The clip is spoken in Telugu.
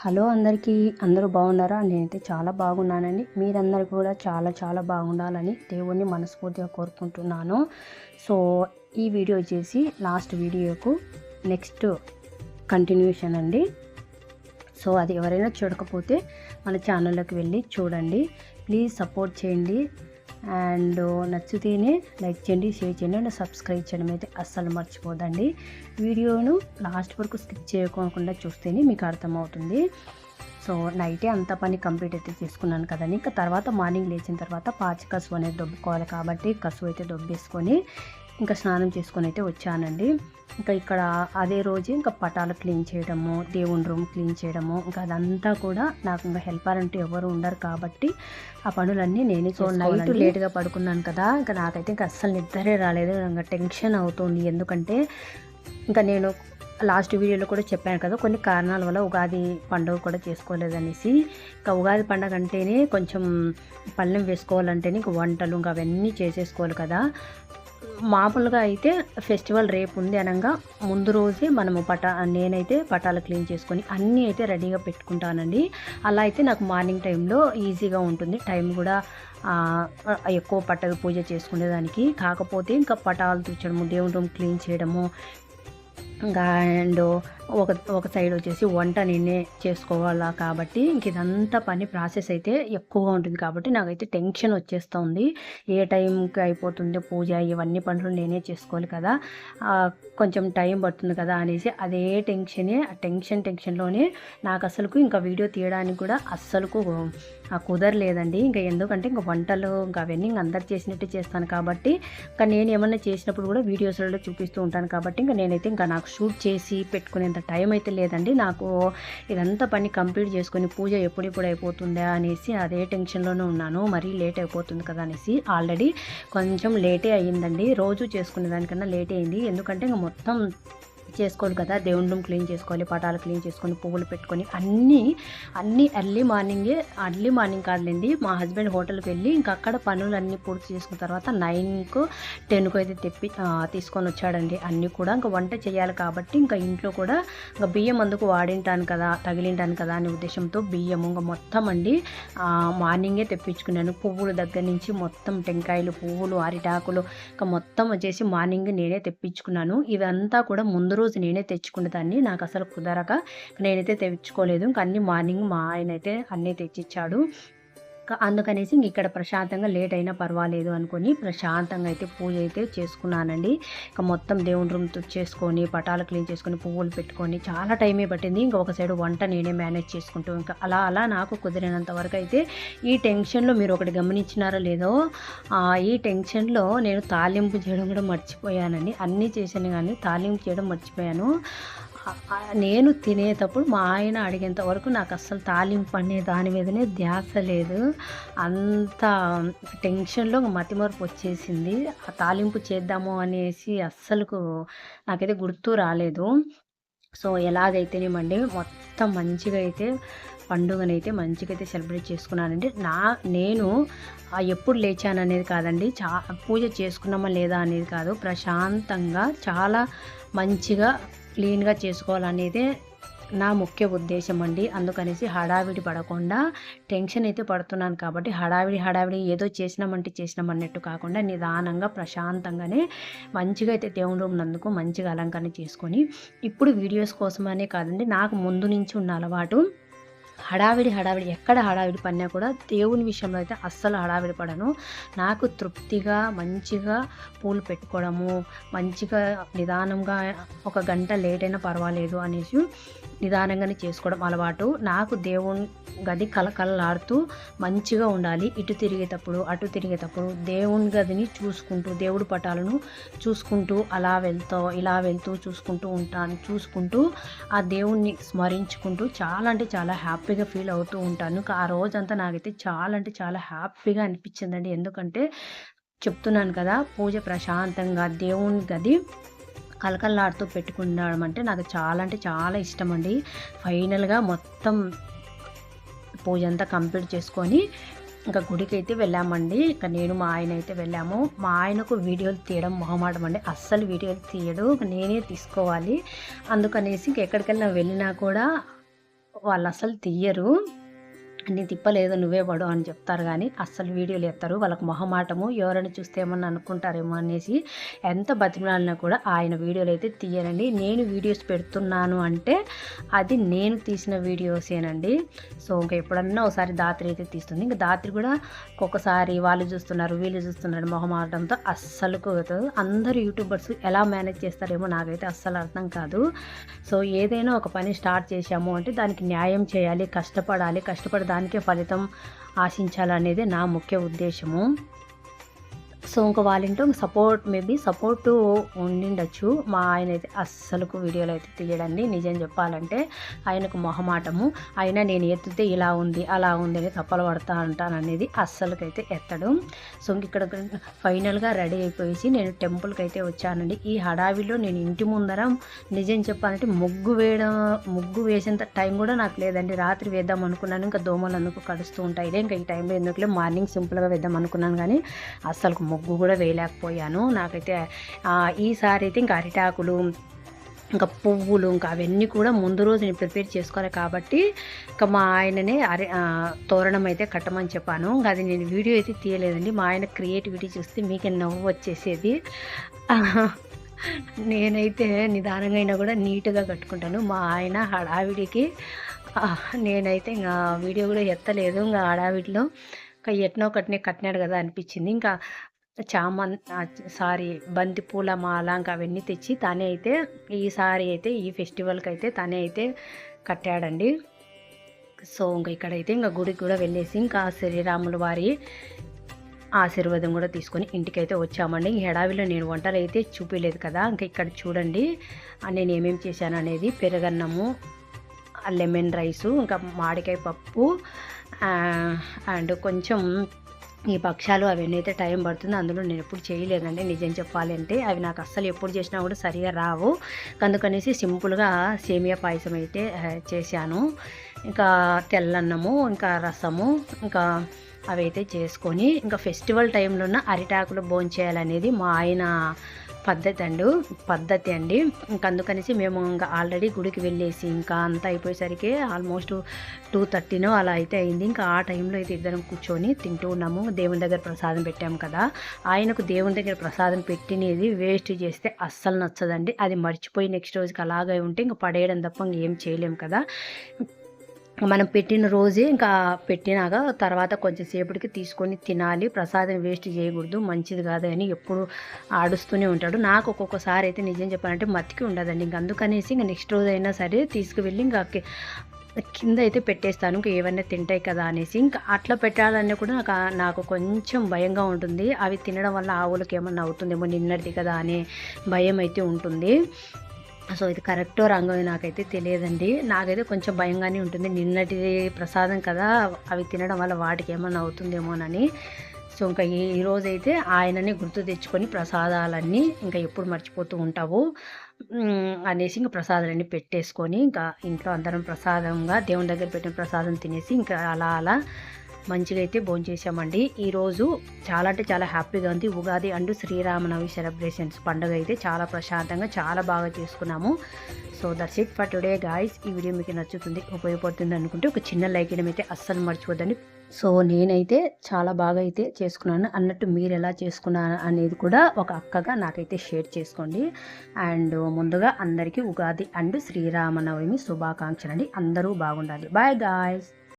హలో అందరికీ, అందరూ బాగున్నారా? నేనైతే చాలా బాగున్నానండి. మీరందరూ కూడా చాలా చాలా బాగుండాలని దేవుణ్ణి మనస్ఫూర్తిగా కోరుకుంటున్నాను. సో ఈ వీడియో వచ్చేసి లాస్ట్ వీడియోకు నెక్స్ట్ కంటిన్యూషన్ అండి. సో అది ఎవరైనా చూడకపోతే మన ఛానల్లోకి వెళ్ళి చూడండి. ప్లీజ్ సపోర్ట్ చేయండి అండ్ నచ్చితేనే లైక్ చేయండి, షేర్ చేయండి అండ్ సబ్స్క్రైబ్ చేయడం అయితే అస్సలు మర్చిపోదండి. వీడియోను లాస్ట్ వరకు స్కిప్ చేయకుండా చూస్తేనే మీకు అర్థమవుతుంది. సో నైటే అంత పని కంప్లీట్ అయితే చేసుకున్నాను కదండి. ఇంకా తర్వాత మార్నింగ్ లేచిన తర్వాత పాచి కసువు అనేది దొబ్బుకోవాలి కాబట్టి కసువు అయితే దొబ్బేసుకొని ఇంకా స్నానం చేసుకొని అయితే వచ్చానండి. ఇంకా ఇక్కడ అదే రోజు ఇంకా పటాలు క్లీన్ చేయడము, దేవుని రూమ్ క్లీన్ చేయడము, ఇంకా అదంతా కూడా నాకు ఇంకా హెల్పర్ అంటూ ఎవరు ఉండరు కాబట్టి ఆ పనులన్నీ నేనే. సో నైట్ లేట్గా పడుకున్నాను కదా, ఇంకా నాకైతే ఇంకా అస్సలు నిద్రే రాలేదు. ఇంకా టెన్షన్ అవుతుంది. ఎందుకంటే ఇంకా నేను లాస్ట్ వీడియోలో కూడా చెప్పాను కదా, కొన్ని కారణాల వల్ల ఉగాది పండుగ కూడా చేసుకోలేదనేసి. ఇంకా ఉగాది పండుగ అంటేనే కొంచెం పళ్ళెం వేసుకోవాలంటేనే ఇంకా వంటలు ఇంకా అవన్నీ చేసేసుకోవాలి కదా. మామూలుగా అయితే ఫెస్టివల్ రేపు ఉంది అనగా ముందు రోజే మనము నేనైతే పటాలు క్లీన్ చేసుకొని అన్నీ అయితే రెడీగా పెట్టుకుంటానండి. అలా అయితే నాకు మార్నింగ్ టైంలో ఈజీగా ఉంటుంది, టైం కూడా ఎక్కువ పట్టదు పూజ చేసుకునేదానికి. కాకపోతే ఇంకా పటాలు తుచ్చడము, దేవుని రూమ్ క్లీన్ చేయడము, ఇంకా అండ్ ఒక సైడ్ వచ్చేసి వంట నేనే చేసుకోవాలా కాబట్టి ఇంక ఇదంతా పని ప్రాసెస్ అయితే ఎక్కువగా ఉంటుంది కాబట్టి నాకైతే టెన్షన్ వచ్చేస్తుంది. ఏ టైంకి అయిపోతుంది పూజ, ఇవన్నీ పనులు నేనే చేసుకోవాలి కదా, కొంచెం టైం పడుతుంది కదా అనేసి అదే టెన్షన్లోనే నాకు అసలుకు ఇంకా వీడియో తీయడానికి కూడా అస్సలుకు కుదరలేదండి. ఇంకా ఎందుకంటే ఇంకా వంటలు ఇంకా అవన్నీ ఇంకా అందరు చేసినట్టు చేస్తాను కాబట్టి ఇంకా నేను ఏమన్నా చేసినప్పుడు కూడా వీడియోస్లో చూపిస్తూ ఉంటాను కాబట్టి ఇంకా నేనైతే ఇంకా నాకు షూట్ చేసి పెట్టుకునేంత టైం అయితే లేదండి. నాకు ఇదంతా పని కంప్లీట్ చేసుకొని పూజ ఎప్పుడెప్పుడు అయిపోతుందా అనేసి అదే టెన్షన్లోనే ఉన్నాను. మరీ లేట్ అయిపోతుంది కదా అనేసి ఆల్రెడీ కొంచెం లేటే అయ్యిందండి. రోజు చేసుకునే దానికన్నా లేటే అయింది. ఎందుకంటే ఇంకా మొత్తం చేసుకోవాలి కదా, దేవుని రూమ్ క్లీన్ చేసుకోవాలి, పటాలు క్లీన్ చేసుకొని పువ్వులు పెట్టుకొని అన్నీ ఎర్లీ మార్నింగ్ కాదులేండి, మా హస్బెండ్ హోటల్కి వెళ్ళి ఇంకా అక్కడ పనులన్నీ పూర్తి చేసుకున్న తర్వాత 9కు 10కు అయితే తీసుకొని వచ్చాడండి. అన్నీ కూడా ఇంకా వంట చేయాలి కాబట్టి ఇంకా ఇంట్లో కూడా ఇంకా బియ్యం అందుకు తగిలింటాను కదా అనే ఉద్దేశంతో బియ్యము ఇంకా మొత్తం అండి మార్నింగే తెప్పించుకున్నాను. పువ్వుల దగ్గర నుంచి మొత్తం టెంకాయలు, పువ్వులు, అరిటాకులు ఇంకా మొత్తం వచ్చేసి మార్నింగ్ నేనే తెప్పించుకున్నాను. ఇదంతా కూడా ముందు రోజు నేనే తెచ్చుకునేదాన్ని, నాకు అసలు కుదరక నేనైతే తెచ్చుకోలేదు. ఇంకా అన్ని మార్నింగ్ మా ఆయన అయితే అన్నీ తెచ్చిచ్చాడు. అందుకనేసి ఇంక ఇక్కడ ప్రశాంతంగా లేట్ అయినా పర్వాలేదు అనుకొని ప్రశాంతంగా అయితే పూజ అయితే చేసుకున్నానండి. ఇంకా మొత్తం దేవుని రూమ్ తుచ్చేసుకొని పటాలు క్లీన్ చేసుకొని పువ్వులు పెట్టుకొని చాలా టైమే పట్టింది. ఇంకా ఒక సైడ్ వంట నేనే మేనేజ్ చేసుకుంటూ ఇంకా అలా నాకు కుదిరినంత వరకు అయితే ఈ టెన్షన్లో మీరు ఒకటి గమనించినారో లేదో, ఈ టెన్షన్లో నేను తాలింపు చేయడం కూడా మర్చిపోయానండి. అన్నీ చేశాను కానీ తాలింపు చేయడం మర్చిపోయాను. నేను తినేటప్పుడు మా ఆయన అడిగేంత వరకు నాకు అస్సలు తాలింపు అనే దాని మీదనే ధ్యాస లేదు. అంత టెన్షన్లో మతిమరుపు వచ్చేసింది. ఆ తాలింపు చేద్దాము అనేసి అస్సలుకు నాకైతే గుర్తు రాలేదు. సో ఎలాగైతేనేమండి మొత్తం మంచిగా అయితే పండుగనైతే మంచిగా అయితే సెలబ్రేట్ చేసుకున్నానండి. నేను ఎప్పుడు లేచాననేది కాదండి, పూజ చేసుకున్నామా లేదా అనేది కాదు, ప్రశాంతంగా చాలా మంచిగా క్లీన్గా చేసుకోవాలనేదే నా ముఖ్య ఉద్దేశం అండి. అందుకనేసి హడావిడి పడకుండా టెన్షన్ అయితే పడుతున్నాను కాబట్టి హడావిడి ఏదో చేసినామన్నట్టు కాకుండా నిదానంగా ప్రశాంతంగానే మంచిగా అయితే దేవుని రూమ్ నందుకు మంచిగా అలంకరణ చేసుకొని, ఇప్పుడు వీడియోస్ కోసమనే కాదండి, నాకు ముందు నుంచి ఉన్న అలవాటు హడావిడి ఎక్కడ హడావిడి పడినా కూడా దేవుని విషయంలో అయితే అస్సలు హడావిడి పడను. నాకు తృప్తిగా మంచిగా పూలు పెట్టుకోవడము, మంచిగా నిదానంగా ఒక గంట లేట్ అయినా పర్వాలేదు అనేసి నిదానంగానే చేసుకోవడం అలవాటు. నాకు దేవుని గది కలకలలాడుతూ మంచిగా ఉండాలి. ఇటు తిరిగేటప్పుడు అటు తిరిగేటప్పుడు దేవుని గదిని చూసుకుంటూ, దేవుడి పటాలను చూసుకుంటూ ఇలా వెళ్తూ చూసుకుంటూ ఆ దేవుణ్ణి స్మరించుకుంటూ చాలా అంటే చాలా హ్యాపీగా ఫీల్ అవుతూ ఉంటాను. ఆ రోజంతా నాకైతే చాలా అంటే చాలా హ్యాపీగా అనిపించిందండి. ఎందుకంటే చెప్తున్నాను కదా, పూజ ప్రశాంతంగా దేవుని గది కలకల్లాడుతూ పెట్టుకునడం అంటే నాకు చాలా అంటే చాలా ఇష్టం అండి. ఫైనల్గా మొత్తం పూజ అంతా కంప్లీట్ చేసుకొని ఇంకా గుడికి అయితే వెళ్ళామండి. ఇంకా నేను మా ఆయన అయితే వెళ్ళాము. మా ఆయనకు వీడియోలు తీయడం మొహమాటం అండి, అస్సలు వీడియోలు తీయడు, నేనే తీసుకోవాలి. అందుకనేసి ఎక్కడికైనా వెళ్ళినా కూడా వాళ్ళు అసలు తీయరు. నేను తిప్పలేదు నువ్వే పడు అని చెప్తారు, కానీ అస్సలు వీడియోలు ఎత్తారు. వాళ్ళకి మొహమాటము, ఎవరైనా చూస్తే ఏమన్నా అనుకుంటారేమో అనేసి ఎంత బతిమలాడినా కూడా ఆయన వీడియోలు అయితే తీయరండి. నేను వీడియోస్ పెడుతున్నాను అంటే అది నేను తీసిన వీడియోసేనండి. సో ఇంకా ఎప్పుడన్నా ఒకసారి దాత్రి అయితే తీస్తుంది. ఇంకా దాత్రి కూడా ఒక్కొక్కసారి వాళ్ళు చూస్తున్నారు వీళ్ళు చూస్తున్నారు మొహమాటంతో అస్సలు కుదరదు. అందరూ యూట్యూబర్స్ ఎలా మేనేజ్ చేస్తారేమో నాకైతే అస్సలు అర్థం కాదు. సో ఏదైనా ఒక పని స్టార్ట్ చేశాము అంటే దానికి న్యాయం చేయాలి, కష్టపడి దానికే ఫలితం ఆశించాలనేది నా ముఖ్య ఉద్దేశము. సో ఇంకా వాళ్ళ ఇంట్లో సపోర్ట్ ఉండిండొచ్చు. మా ఆయన అయితే అస్సలకు వీడియోలు అయితే తీయడండి. నిజం చెప్పాలంటే ఆయనకు మొహమాటము. అయినా నేను ఎత్తితే ఇలా ఉంది అలా ఉంది అని తప్పలు పడతా ఉంటాను అనేది అస్సలకైతే ఎత్తడు. సో ఇంక ఇక్కడ ఫైనల్గా రెడీ అయిపోయేసి నేను టెంపుల్కి అయితే వచ్చానండి. ఈ హడావిలో నేను ఇంటి ముందర నిజం చెప్పాలంటే ముగ్గు వేసేంత టైం కూడా నాకు లేదండి. రాత్రి వేద్దాం అనుకున్నాను, ఇంకా దోమలు అందుకు కడుస్తూ ఉంటాయి, ఇంకా ఈ టైంలో ఎందుకులే మార్నింగ్ సింపుల్గా వేద్దాం అనుకున్నాను, కానీ అస్సలు ముగ్గు కూడా వేయలేకపోయాను. నాకైతే ఈసారి అయితే ఇంకా అరిటాకులు ఇంకా పువ్వులు ఇంకా అవన్నీ కూడా ముందు రోజు నేను ప్రిపేర్ చేసుకోవాలి కాబట్టి ఇంకా మా ఆయననే తోరణం అయితే కట్టమని చెప్పాను. ఇంకా అది నేను వీడియో అయితే తీయలేదండి. మా ఆయన క్రియేటివిటీ చూస్తే మీకు నవ్వు వచ్చేసేది. నేనైతే నిదానంగా అయినా కూడా నీట్గా కట్టుకుంటాను. మా ఆయన హడావిడికి నేనైతే ఇంకా వీడియో కూడా ఎత్తలేదు. ఇంకా హడావిడిలో ఇంకా ఎట్నో కట్టినాడు కదా అనిపించింది. ఇంకా బంతి పూల మాల ఇంకా అవన్నీ తెచ్చి తనే అయితే ఈసారి అయితే ఈ ఫెస్టివల్కి అయితే తనే అయితే కట్టాడండి. సో ఇంకా ఇక్కడైతే ఇంకా గుడికి కూడా వెళ్ళేసి ఇంకా శ్రీరాముల వారి ఆశీర్వాదం కూడా తీసుకొని ఇంటికైతే వచ్చామండి. ఈ హడావిలో నేను వంటలు అయితే చూపించలేదు కదా. ఇంకా ఇక్కడ చూడండి నేను ఏమేమి చేశాను అనేది. పెరుగన్నము, లెమన్ రైసు, ఇంకా మామిడికాయ పప్పు అండ్ కొంచెం ఈ పక్షాలు అవన్నీ అయితే టైం పడుతుంది. అందులో నేను ఎప్పుడు చేయలేదండి నిజం చెప్పాలంటే. అవి నాకు అస్సలు ఎప్పుడు చేసినా కూడా సరిగా రావు. అందుకనేసి సింపుల్గా సేమియా పాయసం అయితే చేశాను. ఇంకా తెల్లన్నము, ఇంకా రసము, ఇంకా అవి అయితే చేసుకొని ఇంకా ఫెస్టివల్ టైంలోన అరిటాకులు భోంచేయాలనేది మా ఆయన పద్ధతి అండి. ఇంకా అందుకనేసి మేము ఇంకా ఆల్రెడీ గుడికి వెళ్ళేసి ఇంకా అంతా అయిపోయేసరికి ఆల్మోస్ట్ 2:30 అలా అయితే అయింది. ఇంకా ఆ టైంలో అయితే ఇద్దరం కూర్చొని తింటూ ఉన్నాము. దేవుని దగ్గర ప్రసాదం పెట్టాము కదా, ఆయనకు దేవుని దగ్గర ప్రసాదం పెట్టినది వేస్ట్ చేస్తే అస్సలు నచ్చదండి. అది మర్చిపోయి నెక్స్ట్ రోజుకి అలాగే ఉంటే ఇంకా పడేయడం తప్ప ఏం చేయలేము కదా. మనం పెట్టిన రోజే ఇంకా పెట్టినాక తర్వాత కొంచెం సేపటికి తీసుకొని తినాలి, ప్రసాదం వేస్ట్ చేయకూడదు, మంచిది కాదు అని ఎప్పుడు ఆడుస్తూనే ఉంటాడు. నాకు ఒక్కొక్కసారి అయితే నిజం చెప్పాలంటే మతికి ఉండదండి. ఇంక అందుకనేసి ఇంకా నెక్స్ట్ రోజు అయినా సరే తీసుకువెళ్ళి ఇంకా కింద అయితే పెట్టేస్తాను, ఇంకా ఏవైనా తింటాయి కదా అనేసి. ఇంకా అట్లా పెట్టాలన్నా కూడా నాకు కొంచెం భయంగా ఉంటుంది. అవి తినడం వల్ల ఆవులకి ఏమన్నా అవుతుందేమో నిన్నటిది కదా అనే భయం అయితే ఉంటుంది. సో ఇది కరెక్టో రాంగో నాకైతే తెలియదండి. నాకైతే కొంచెం భయంగానే ఉంటుంది. నిన్నటి ప్రసాదం కదా, అవి తినడం వల్ల వాటికి ఏమన్నా అవుతుందేమోనని. సో ఇంకా ఈరోజైతే ఆయనని గుర్తు తెచ్చుకొని ప్రసాదాలన్నీ ఇంకా ఎప్పుడు మర్చిపోతూ ఉంటావు అనేసి ఇంకా ప్రసాదాలన్నీ పెట్టేసుకొని ఇంకా ఇంట్లో అందరం ప్రసాదంగా దేవుని దగ్గర పెట్టిన ప్రసాదం తినేసి ఇంకా అలా మంచిగా అయితే భోంచేసామండి. ఈరోజు చాలా అంటే చాలా హ్యాపీగా ఉంది. ఉగాది అండ్ శ్రీరామనవమి సెలబ్రేషన్స్ పండుగ అయితే చాలా ప్రశాంతంగా చాలా బాగా చేసుకున్నాము. So that's it for today guys. ఈ వీడియో మీకు నచ్చుతుంది, ఉపయోగపడుతుంది అనుకుంటే ఒక చిన్న లైక్ చేయడం అయితే అస్సలు మర్చిపోద్దండి. సో నేనైతే చాలా బాగా అయితే చేసుకున్నాను అన్నట్టు మీరు ఎలా చేసుకున్నాను అనేది కూడా ఒక అక్కగా నాకైతే షేర్ చేసుకోండి. అండ్ ముందుగా అందరికీ ఉగాది అండ్ శ్రీరామనవమి శుభాకాంక్షలు అండి. అందరూ బాగుండాలి. Bye guys.